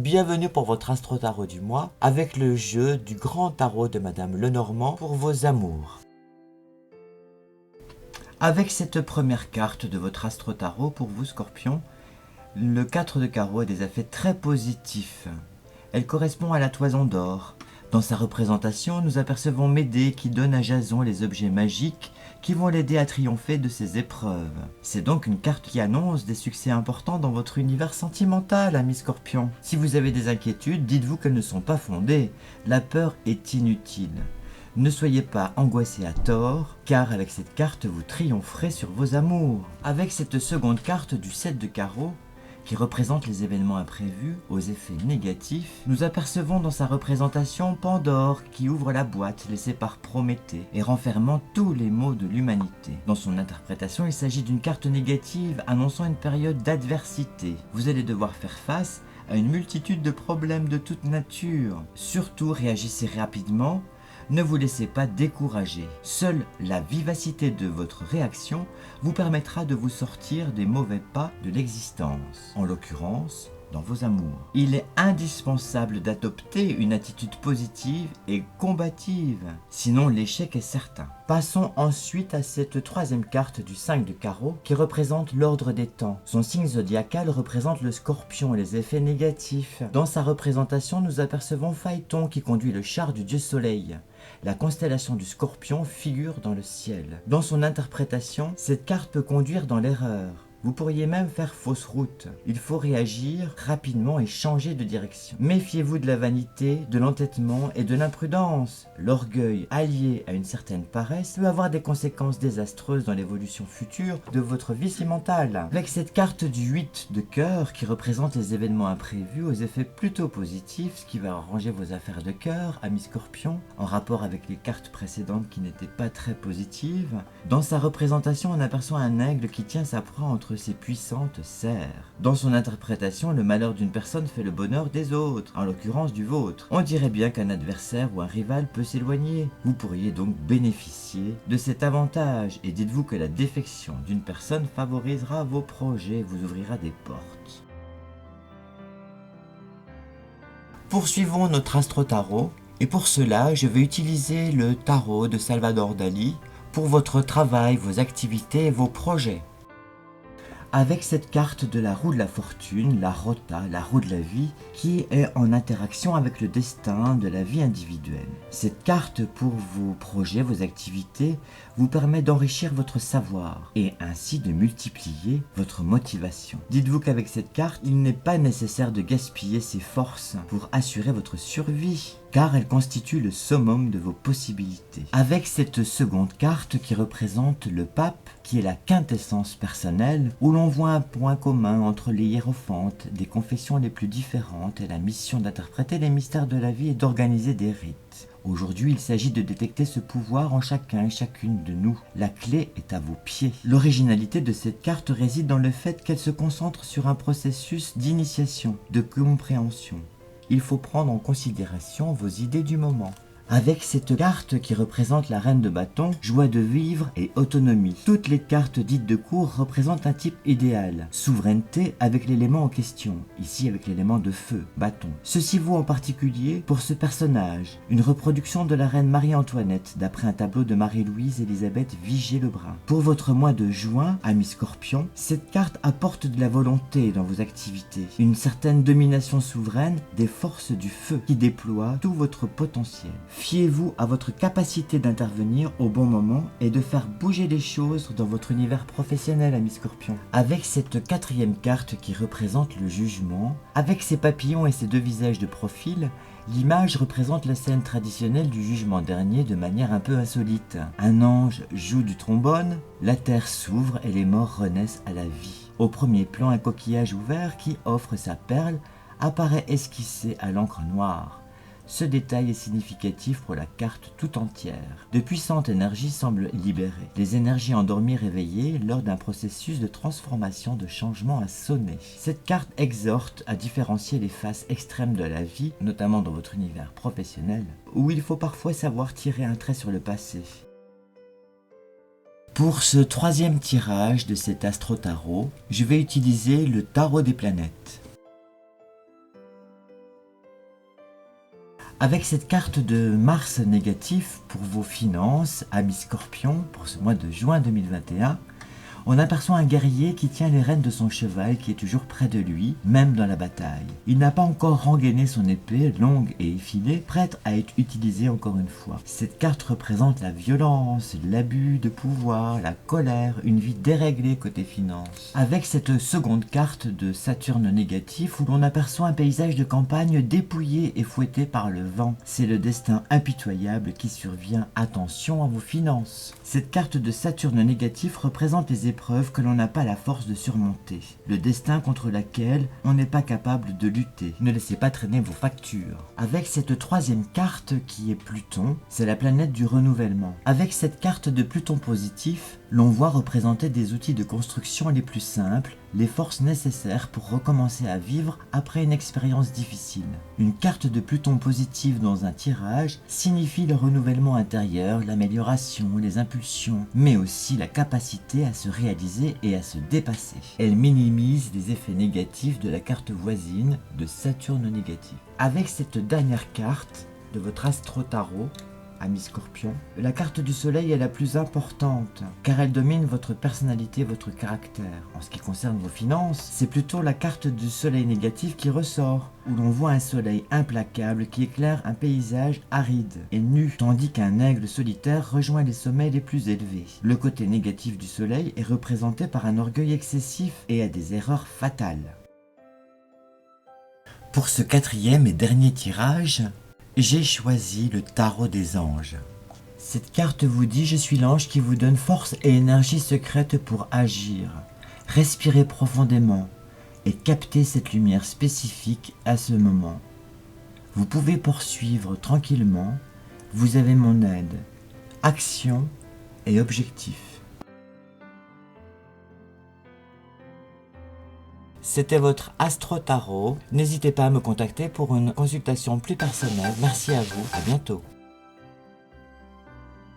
Bienvenue pour votre Astro Tarot du mois avec le jeu du grand tarot de Madame Lenormand pour vos amours. Avec cette première carte de votre Astro Tarot pour vous Scorpion, le 4 de carreau a des effets très positifs. Elle correspond à la toison d'or. Dans sa représentation, nous apercevons Médée qui donne à Jason les objets magiques qui vont l'aider à triompher de ses épreuves. C'est donc une carte qui annonce des succès importants dans votre univers sentimental, ami Scorpion. Si vous avez des inquiétudes, dites-vous qu'elles ne sont pas fondées. La peur est inutile. Ne soyez pas angoissé à tort, car avec cette carte, vous triompherez sur vos amours. Avec cette seconde carte du 7 de carreau, qui représente les événements imprévus aux effets négatifs, nous apercevons dans sa représentation Pandore qui ouvre la boîte laissée par Prométhée et renfermant tous les maux de l'humanité. Dans son interprétation, il s'agit d'une carte négative annonçant une période d'adversité. Vous allez devoir faire face à une multitude de problèmes de toute nature. Surtout, réagissez rapidement. Ne vous laissez pas décourager. Seule la vivacité de votre réaction vous permettra de vous sortir des mauvais pas de l'existence, en l'occurrence dans vos amours. Il est indispensable d'adopter une attitude positive et combative, sinon l'échec est certain. Passons ensuite à cette troisième carte du 5 de carreau qui représente l'ordre des temps. Son signe zodiacal représente le Scorpion et les effets négatifs. Dans sa représentation, nous apercevons Phaéton qui conduit le char du dieu Soleil. La constellation du Scorpion figure dans le ciel. Dans son interprétation, cette carte peut conduire dans l'erreur. Vous pourriez même faire fausse route. Il faut réagir rapidement et changer de direction. Méfiez-vous de la vanité, de l'entêtement et de l'imprudence. L'orgueil, allié à une certaine paresse, peut avoir des conséquences désastreuses dans l'évolution future de votre vie mentale. Avec cette carte du 8 de cœur qui représente les événements imprévus aux effets plutôt positifs, ce qui va arranger vos affaires de cœur, ami Scorpion, en rapport avec les cartes précédentes qui n'étaient pas très positives. Dans sa représentation, on aperçoit un aigle qui tient sa proie entre ses puissantes serres. Dans son interprétation, le malheur d'une personne fait le bonheur des autres, en l'occurrence du vôtre. On dirait bien qu'un adversaire ou un rival peut s'éloigner. Vous pourriez donc bénéficier de cet avantage et dites-vous que la défection d'une personne favorisera vos projets et vous ouvrira des portes. Poursuivons notre Astro Tarot et pour cela, je vais utiliser le tarot de Salvador Dali pour votre travail, vos activités et vos projets. Avec cette carte de la roue de la fortune, la rota, la roue de la vie, qui est en interaction avec le destin de la vie individuelle. Cette carte pour vos projets, vos activités, vous permet d'enrichir votre savoir et ainsi de multiplier votre motivation. Dites-vous qu'avec cette carte, il n'est pas nécessaire de gaspiller ses forces pour assurer votre survie, car elle constitue le summum de vos possibilités. Avec cette seconde carte qui représente le pape, qui est la quintessence personnelle, où l'on voit un point commun entre les hiérophantes des confessions les plus différentes et la mission d'interpréter les mystères de la vie et d'organiser des rites. Aujourd'hui, il s'agit de détecter ce pouvoir en chacun et chacune de nous. La clé est à vos pieds. L'originalité de cette carte réside dans le fait qu'elle se concentre sur un processus d'initiation, de compréhension. Il faut prendre en considération vos idées du moment. Avec cette carte qui représente la reine de bâton, joie de vivre et autonomie. Toutes les cartes dites de cour représentent un type idéal. Souveraineté avec l'élément en question, ici avec l'élément de feu, bâton. Ceci vaut en particulier pour ce personnage, une reproduction de la reine Marie-Antoinette d'après un tableau de Marie-Louise Élisabeth Vigée-Lebrun. Pour votre mois de juin, ami Scorpion, cette carte apporte de la volonté dans vos activités, une certaine domination souveraine des forces du feu qui déploient tout votre potentiel. Fiez-vous à votre capacité d'intervenir au bon moment et de faire bouger les choses dans votre univers professionnel, ami Scorpion. Avec cette quatrième carte qui représente le jugement, avec ses papillons et ses deux visages de profil, l'image représente la scène traditionnelle du jugement dernier de manière un peu insolite. Un ange joue du trombone, la terre s'ouvre et les morts renaissent à la vie. Au premier plan, un coquillage ouvert qui offre sa perle apparaît esquissé à l'encre noire. Ce détail est significatif pour la carte tout entière. De puissantes énergies semblent libérées. Les énergies endormies réveillées lors d'un processus de transformation, de changement à sonner. Cette carte exhorte à différencier les faces extrêmes de la vie, notamment dans votre univers professionnel, où il faut parfois savoir tirer un trait sur le passé. Pour ce troisième tirage de cet Astro Tarot, je vais utiliser le tarot des planètes. Avec cette carte de Mars négatif pour vos finances, amis Scorpion, pour ce mois de juin 2021, on aperçoit un guerrier qui tient les rênes de son cheval qui est toujours près de lui, même dans la bataille. Il n'a pas encore rengainé son épée longue et effilée, prête à être utilisée encore une fois. Cette carte représente la violence, l'abus de pouvoir, la colère, une vie déréglée côté finance. Avec cette seconde carte de Saturne négatif où l'on aperçoit un paysage de campagne dépouillé et fouetté par le vent. C'est le destin impitoyable qui survient. Attention à vos finances. Cette carte de Saturne négatif représente les épreuves que l'on n'a pas la force de surmonter, le destin contre lequel on n'est pas capable de lutter. Ne laissez pas traîner vos factures. Avec cette troisième carte qui est Pluton, c'est la planète du renouvellement. Avec cette carte de Pluton positif, l'on voit représenter des outils de construction les plus simples, les forces nécessaires pour recommencer à vivre après une expérience difficile. Une carte de Pluton positive dans un tirage signifie le renouvellement intérieur, l'amélioration, les impulsions, mais aussi la capacité à se réaliser et à se dépasser. Elle minimise les effets négatifs de la carte voisine de Saturne négatif. Avec cette dernière carte de votre astro-tarot, ami Scorpion, la carte du soleil est la plus importante car elle domine votre personnalité, votre caractère. En ce qui concerne vos finances, c'est plutôt la carte du soleil négatif qui ressort, où l'on voit un soleil implacable qui éclaire un paysage aride et nu, tandis qu'un aigle solitaire rejoint les sommets les plus élevés. Le côté négatif du soleil est représenté par un orgueil excessif et à des erreurs fatales. Pour ce quatrième et dernier tirage, j'ai choisi le tarot des anges. Cette carte vous dit « Je suis l'ange qui vous donne force et énergie secrète pour agir. Respirez profondément et captez cette lumière spécifique à ce moment. Vous pouvez poursuivre tranquillement. Vous avez mon aide. Action et objectif. » C'était votre Astro Tarot. N'hésitez pas à me contacter pour une consultation plus personnelle. Merci à vous, à bientôt.